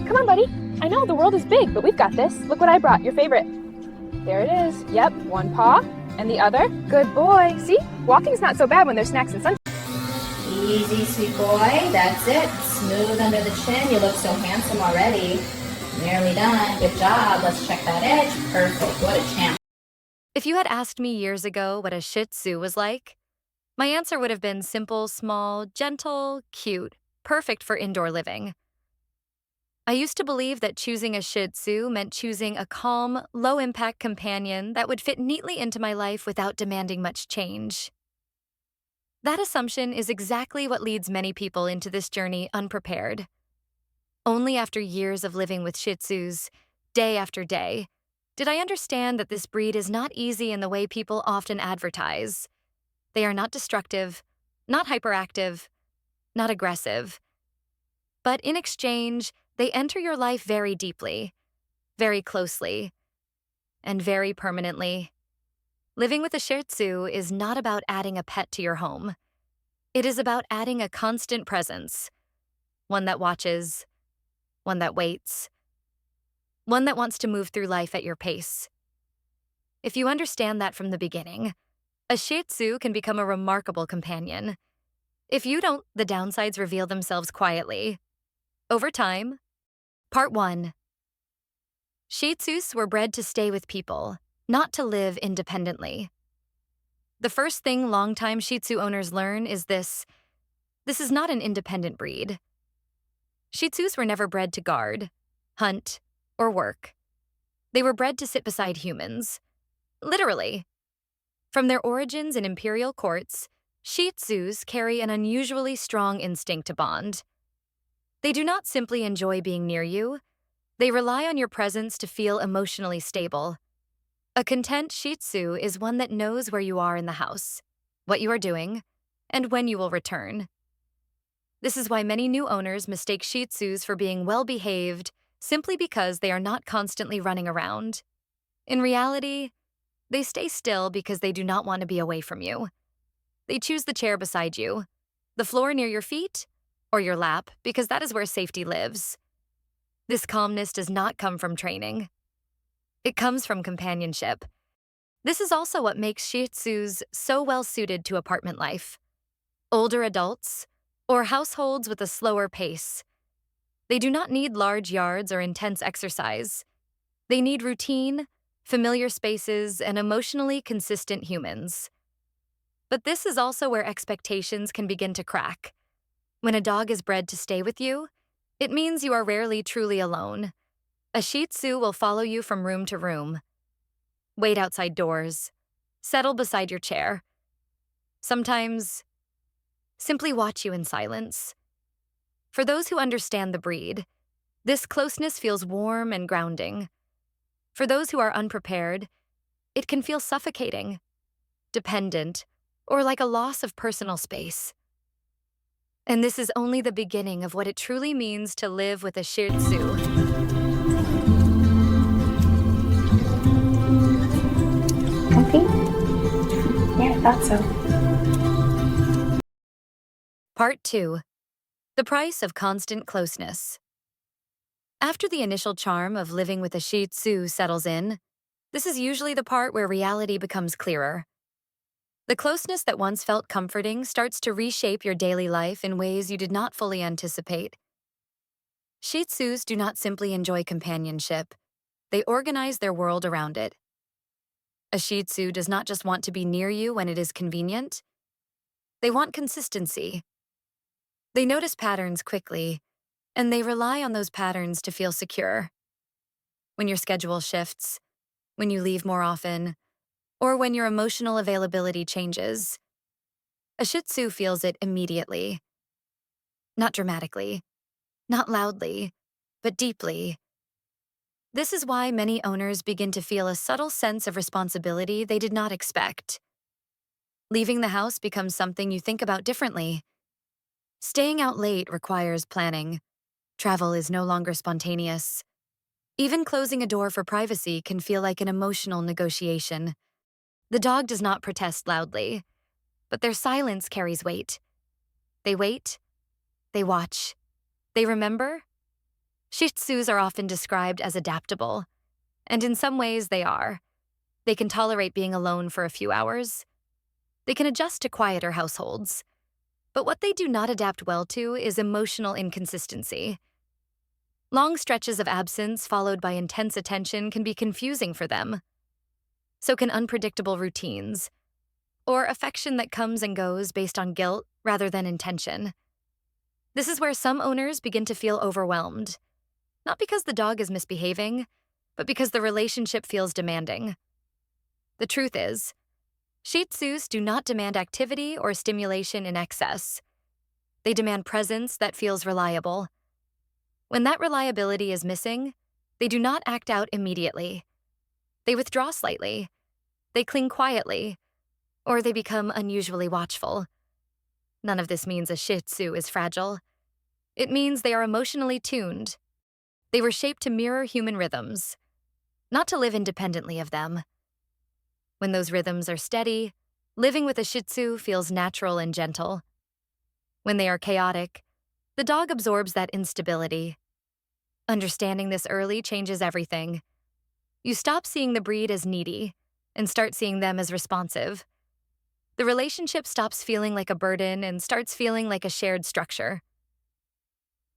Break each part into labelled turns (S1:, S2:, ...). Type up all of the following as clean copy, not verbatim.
S1: Come on, buddy. I know the world is big, but we've got this. Look what I brought, your favorite. There it is. Yep, one paw. And the other. Good boy. See? Walking's not so bad when there's snacks and sunshine.
S2: Easy, sweet boy. That's it. Smooth under the chin. You look so handsome already. Nearly done. Good job. Let's check that edge. Perfect. What a champ.
S3: If you had asked me years ago what a Shih Tzu was like, my answer would have been simple, small, gentle, cute, perfect for indoor living. I used to believe that choosing a Shih Tzu meant choosing a calm, low-impact companion that would fit neatly into my life without demanding much change. That assumption is exactly what leads many people into this journey unprepared. Only after years of living with Shih Tzus, day after day, did I understand that this breed is not easy in the way people often advertise. They are not destructive, not hyperactive, not aggressive. But in exchange, they enter your life very deeply, very closely, and very permanently. Living with a Shih Tzu is not about adding a pet to your home. It is about adding a constant presence, one that watches, one that waits, one that wants to move through life at your pace. If you understand that from the beginning, a Shih Tzu can become a remarkable companion. If you don't, the downsides reveal themselves quietly. Over time. Part 1. Shih Tzus were bred to stay with people, not to live independently. The first thing longtime Shih Tzu owners learn is this is not an independent breed. Shih Tzus were never bred to guard, hunt, or work. They were bred to sit beside humans. Literally. From their origins in imperial courts, Shih Tzus carry an unusually strong instinct to bond. They do not simply enjoy being near you. They rely on your presence to feel emotionally stable. A content Shih Tzu is one that knows where you are in the house, what you are doing, and when you will return. This is why many new owners mistake Shih Tzus for being well-behaved simply because they are not constantly running around. In reality, they stay still because they do not want to be away from you. They choose the chair beside you, the floor near your feet, or your lap, because that is where safety lives. This calmness does not come from training. It comes from companionship. This is also what makes Shih Tzus so well-suited to apartment life. Older adults, or households with a slower pace. They do not need large yards or intense exercise. They need routine, familiar spaces, and emotionally consistent humans. But this is also where expectations can begin to crack. When a dog is bred to stay with you, it means you are rarely truly alone. A Shih Tzu will follow you from room to room, wait outside doors, settle beside your chair. Sometimes, simply watch you in silence. For those who understand the breed, this closeness feels warm and grounding. For those who are unprepared, it can feel suffocating, dependent, or like a loss of personal space. And this is only the beginning of what it truly means to live with a Shih Tzu.
S2: Comfy? Yeah, I thought so.
S3: Part 2. The price of constant closeness. After the initial charm of living with a Shih Tzu settles in, this is usually the part where reality becomes clearer. The closeness that once felt comforting starts to reshape your daily life in ways you did not fully anticipate. Shih Tzus do not simply enjoy companionship. They organize their world around it. A Shih Tzu does not just want to be near you when it is convenient. They want consistency. They notice patterns quickly, and they rely on those patterns to feel secure. When your schedule shifts, when you leave more often, or when your emotional availability changes, a Shih Tzu feels it immediately. Not dramatically, not loudly, but deeply. This is why many owners begin to feel a subtle sense of responsibility they did not expect. Leaving the house becomes something you think about differently. Staying out late requires planning. Travel is no longer spontaneous. Even closing a door for privacy can feel like an emotional negotiation. The dog does not protest loudly, but their silence carries weight. They wait, they watch, they remember, Shih Tzus are often described as adaptable, and in some ways they are. They can tolerate being alone for a few hours. They can adjust to quieter households. But what they do not adapt well to is emotional inconsistency. Long stretches of absence followed by intense attention can be confusing for them. So can unpredictable routines, or affection that comes and goes based on guilt rather than intention. This is where some owners begin to feel overwhelmed, not because the dog is misbehaving, but because the relationship feels demanding. The truth is, Shih Tzus do not demand activity or stimulation in excess. They demand presence that feels reliable. When that reliability is missing, they do not act out immediately. They withdraw slightly, they cling quietly, or they become unusually watchful. None of this means a Shih Tzu is fragile. It means they are emotionally tuned. They were shaped to mirror human rhythms, not to live independently of them. When those rhythms are steady, living with a Shih Tzu feels natural and gentle. When they are chaotic, the dog absorbs that instability. Understanding this early changes everything. You stop seeing the breed as needy and start seeing them as responsive. The relationship stops feeling like a burden and starts feeling like a shared structure.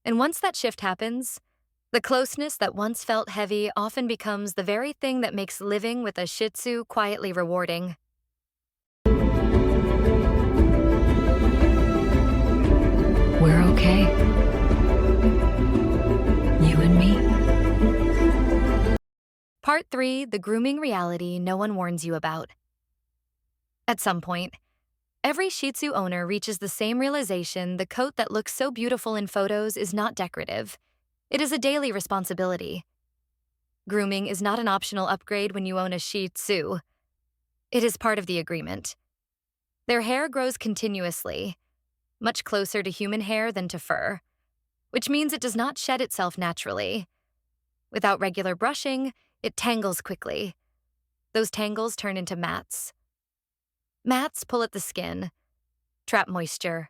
S3: And once that shift happens, the closeness that once felt heavy often becomes the very thing that makes living with a Shih Tzu quietly rewarding.
S4: We're okay. You and me.
S3: Part 3, the grooming reality no one warns you about. At some point, every Shih Tzu owner reaches the same realization: the coat that looks so beautiful in photos is not decorative. It is a daily responsibility. Grooming is not an optional upgrade when you own a Shih Tzu. It is part of the agreement. Their hair grows continuously, much closer to human hair than to fur, which means it does not shed itself naturally. Without regular brushing, it tangles quickly. Those tangles turn into mats. Mats pull at the skin, trap moisture,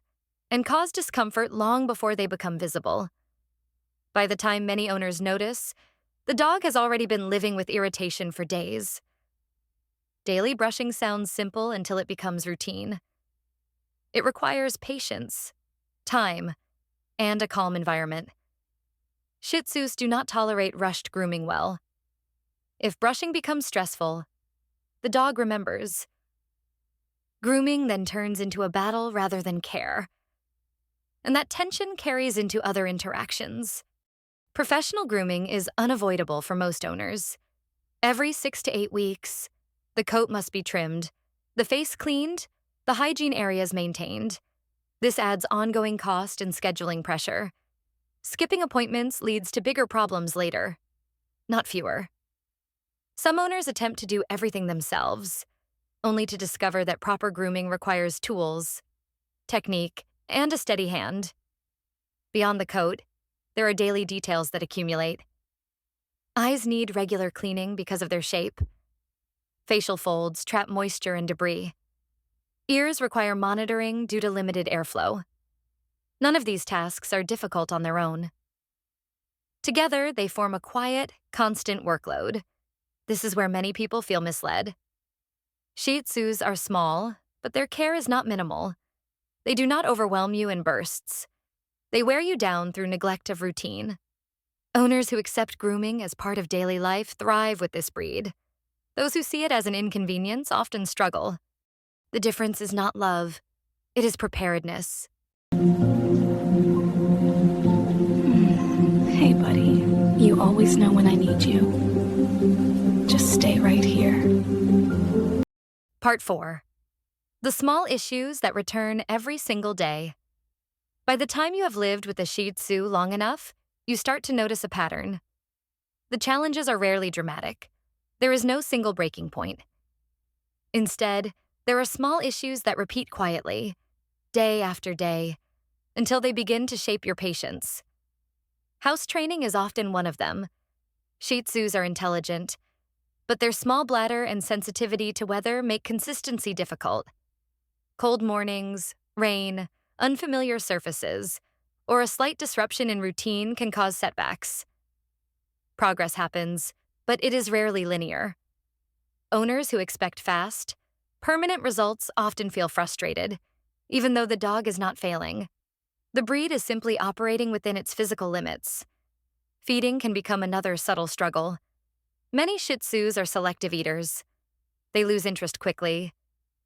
S3: and cause discomfort long before they become visible. By the time many owners notice, the dog has already been living with irritation for days. Daily brushing sounds simple until it becomes routine. It requires patience, time, and a calm environment. Shih Tzus do not tolerate rushed grooming well. If brushing becomes stressful, the dog remembers. Grooming then turns into a battle rather than care. And that tension carries into other interactions. Professional grooming is unavoidable for most owners. Every 6 to 8 weeks, the coat must be trimmed, the face cleaned, the hygiene areas maintained. This adds ongoing cost and scheduling pressure. Skipping appointments leads to bigger problems later, not fewer. Some owners attempt to do everything themselves, only to discover that proper grooming requires tools, technique, and a steady hand. Beyond the coat, there are daily details that accumulate. Eyes need regular cleaning because of their shape. Facial folds trap moisture and debris. Ears require monitoring due to limited airflow. None of these tasks are difficult on their own. Together, they form a quiet, constant workload. This is where many people feel misled. Shih Tzus are small, but their care is not minimal. They do not overwhelm you in bursts. They wear you down through neglect of routine. Owners who accept grooming as part of daily life thrive with this breed. Those who see it as an inconvenience often struggle. The difference is not love, it is preparedness.
S4: Hey, buddy. You always know when I need you. Just stay right here.
S3: Part 4. The small issues that return every single day. By the time you have lived with a Shih Tzu long enough, you start to notice a pattern. The challenges are rarely dramatic. There is no single breaking point. Instead, there are small issues that repeat quietly, day after day, until they begin to shape your patience. House training is often one of them. Shih Tzus are intelligent, but their small bladder and sensitivity to weather make consistency difficult. Cold mornings, rain, unfamiliar surfaces, or a slight disruption in routine can cause setbacks. Progress happens, but it is rarely linear. Owners who expect fast, permanent results often feel frustrated, even though the dog is not failing. The breed is simply operating within its physical limits. Feeding can become another subtle struggle. Many Shih Tzus are selective eaters. They lose interest quickly,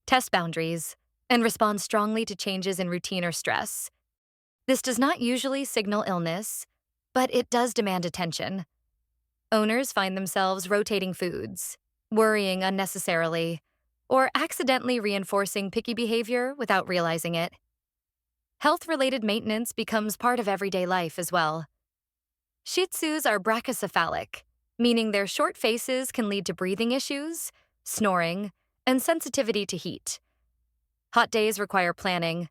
S3: test boundaries, and respond strongly to changes in routine or stress. This does not usually signal illness, but it does demand attention. Owners find themselves rotating foods, worrying unnecessarily, or accidentally reinforcing picky behavior without realizing it. Health-related maintenance becomes part of everyday life as well. Shih Tzus are brachycephalic, meaning their short faces can lead to breathing issues, snoring, and sensitivity to heat. Hot days require planning.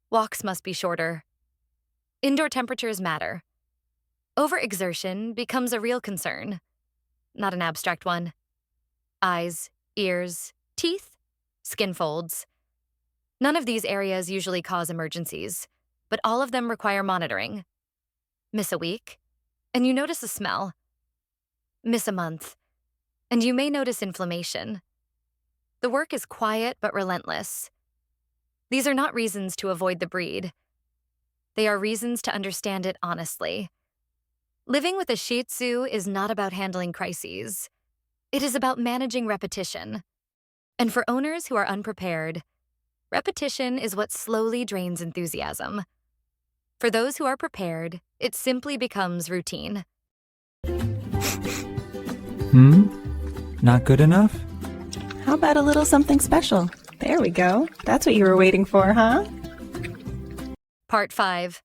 S3: Walks must be shorter. Indoor temperatures matter. Overexertion becomes a real concern, not an abstract one. Eyes, ears, teeth, skin folds. None of these areas usually cause emergencies, but all of them require monitoring. Miss a week, and you notice a smell. Miss a month, and you may notice inflammation. The work is quiet but relentless. These are not reasons to avoid the breed. They are reasons to understand it honestly. Living with a Shih Tzu is not about handling crises. It is about managing repetition. And for owners who are unprepared, repetition is what slowly drains enthusiasm. For those who are prepared, it simply becomes routine.
S5: Not good enough?
S6: How about a little something special? There we go. That's what you were waiting for, huh?
S3: Part 5.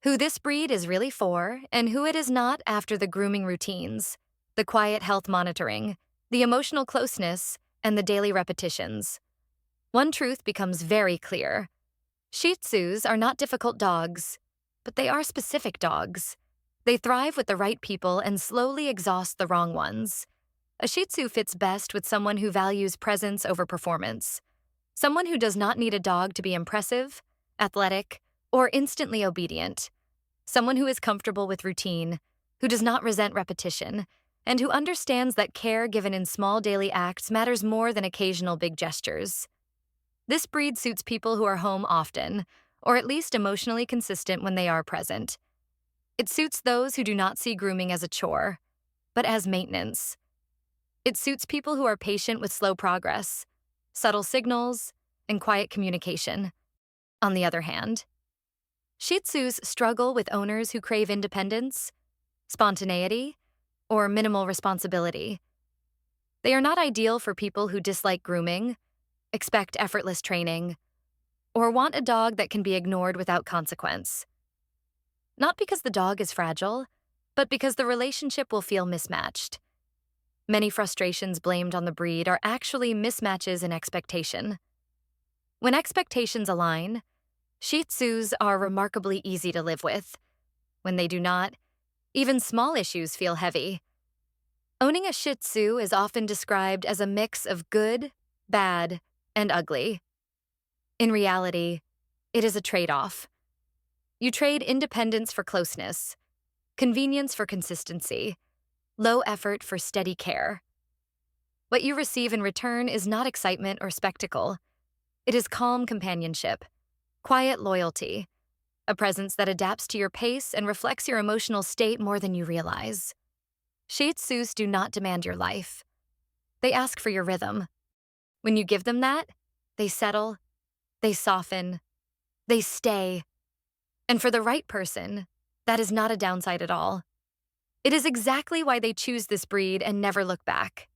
S3: Who this breed is really for and who it is not after the grooming routines, the quiet health monitoring, the emotional closeness, and the daily repetitions. One truth becomes very clear. Shih Tzus are not difficult dogs, but they are specific dogs. They thrive with the right people and slowly exhaust the wrong ones. A Shih Tzu fits best with someone who values presence over performance. Someone who does not need a dog to be impressive, athletic, or instantly obedient. Someone who is comfortable with routine, who does not resent repetition, and who understands that care given in small daily acts matters more than occasional big gestures. This breed suits people who are home often, or at least emotionally consistent when they are present. It suits those who do not see grooming as a chore, but as maintenance. It suits people who are patient with slow progress, subtle signals, and quiet communication. On the other hand, Shih Tzus struggle with owners who crave independence, spontaneity, or minimal responsibility. They are not ideal for people who dislike grooming, expect effortless training, or want a dog that can be ignored without consequence. Not because the dog is fragile, but because the relationship will feel mismatched. Many frustrations blamed on the breed are actually mismatches in expectation. When expectations align, Shih Tzus are remarkably easy to live with. When they do not, even small issues feel heavy. Owning a Shih Tzu is often described as a mix of good, bad, and ugly. In reality, it is a trade-off. You trade independence for closeness, convenience for consistency, low effort for steady care. What you receive in return is not excitement or spectacle. It is calm companionship, quiet loyalty, a presence that adapts to your pace and reflects your emotional state more than you realize. Shih Tzus do not demand your life. They ask for your rhythm. When you give them that, they settle, they soften, they stay. And for the right person, that is not a downside at all. It is exactly why they choose this breed and never look back.